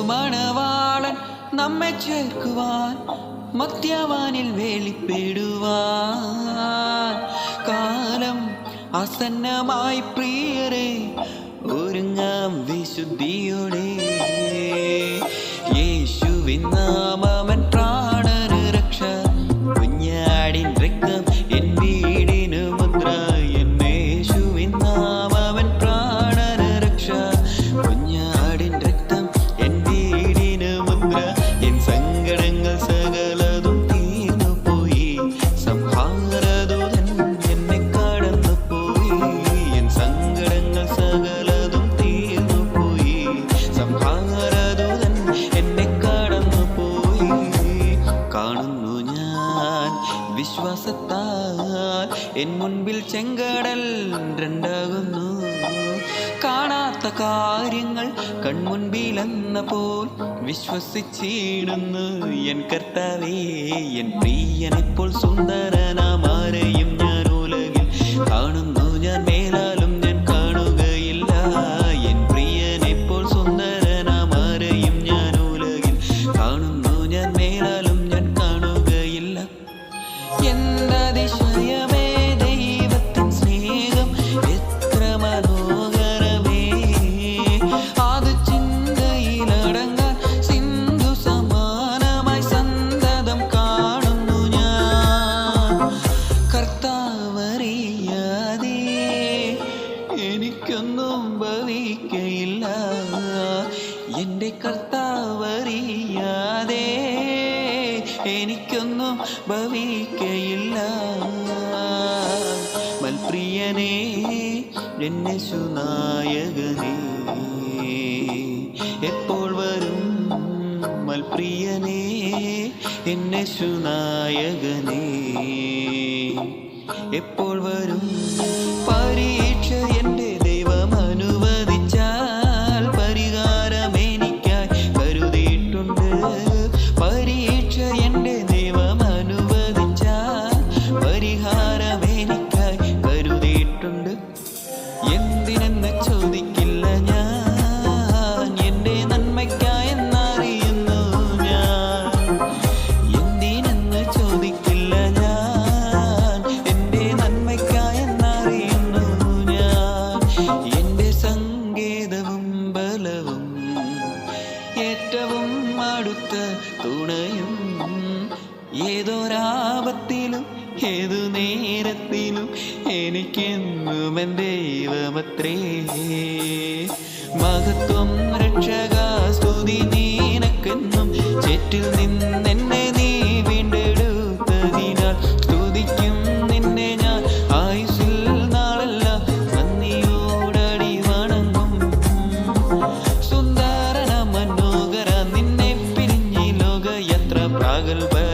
മണവാളൻ നമ്മെ ചേർക്കുവാൻ മധ്യവാനിൽ വെളിപ്പെടുവാൻ കാലം ആസന്നമായി പ്രിയരെ ഒരുങ്ങാം വിശുദ്ധിയോടെ. യേശുവിൻ നാമമൻ പ്രാണന് രക്ഷ, കുഞ്ഞാടിൻ രക്തം എൻ വീടിനു മുദ്ര. യേശുവിൻ നാമമൻ പ്രാണന് രക്ഷ, കുഞ്ഞാടിൻ രക്തം എൻ വീടിനു മുദ്ര. എൻ സങ്കടങ്ങൾ സകലതും തീർന്നുപോയി, സംഹാരദൂതൻ എന്നെ കടന്നുപോയി. എൻ സങ്കടങ്ങൾ സകലതും തീർന്നുപോയി, സംഹാരദൂതൻ എന്നെ കടന്നുപോയി. കാണുന്നു ഞാൻ വിശ്വാസത്താൽ എൻ മുൻപിൽ ചെങ്കടൽ രണ്ടാകുന്നു. കാണാത്ത കാര്യങ്ങൾ കൺമുൻപിലെന്നപ്പോൾ വിശ്വസിച്ചിടുന്നു എൻ കർത്താവേ. എൻ പ്രിയനെപ്പോൾ സുന്ദരനാമാരെയും ഞാൻ ഉലകിൽ കാണുന്നു, ഞാൻ മേലാലും ഞാൻ കാണുകയില്ല. എൻ പ്രിയനെപ്പോൾ സുന്ദരനാമാരെയും ഞാൻ ഉലകിൽ കാണുന്നു, ഞാൻ മേലാലും ഞാൻ കാണുകയില്ല. എന്തതിശയമേ ദൈവത്തിൻ സ്നേഹം, എത്ര മനോഹരമേ. അത് ചിന്തയിലടങ്ങാൻ സിന്ധു സമാനമായി സന്തതം കാണുന്നു ഞാൻ. കർത്താവറിയാതെ എനിക്കൊന്നും ഭവിക്കയില്ല. എൻ്റെ കർത്താവറിയാതെ എനിക്കൊന്നും ഭവിക്കയില്ല. മൽപ്രിയനേ യേശുനായകനേ, എപ്പോൾ വരും? മൽപ്രിയനേ യേശുനായകനേ, എപ്പോൾ വരും? പരീക്ഷ എൻ്റെ ദൈവം അനുവദിച്ചാൽ പരിഹാരം എനിക്കായി കരുതിയിട്ടുണ്ട്. പരീക്ഷ എൻ്റെ ദൈവം അനുവദിച്ചാൽ പരിഹാരം എനിക്കായി കരുതിയിട്ടുണ്ട്. എന്തിനെന്ന് ചോദിക്കില്ല ഞാൻ, എൻ്റെ നന്മയ്ക്കായെന്നറിയുന്നു ഞാൻ. എന്തിനെന്ന് ചോദിക്കില്ല ഞാൻ, എൻ്റെ നന്മയ്ക്കായെന്നറിയുന്നു ഞാൻ. എൻ്റെ സങ്കേതവും ബലവും ഏറ്റവും അടുത്ത തുണയും, ഏതൊരാപത്തിലും ഏതു നേരത്തിലും എനിക്കെന്നും എൻ ദൈവമത്രേ. മഹത്വം രക്ഷക സ്തുതി നിനക്കെന്നും, ചേറ്റിൽ നിന്നെന്നെ നീ വീണ്ടെടുത്തതിനാൽ സ്തുതിക്കും നിന്നെ ഞാൻ ആയുസ്സിൽ നാളെല്ലാം നന്ദിയോടടി വണങ്ങും. സുന്ദരന മനോഹര നിന്നെ പിരിഞ്ഞി ലോകയാത്ര പ്രാഗൽഭ്യ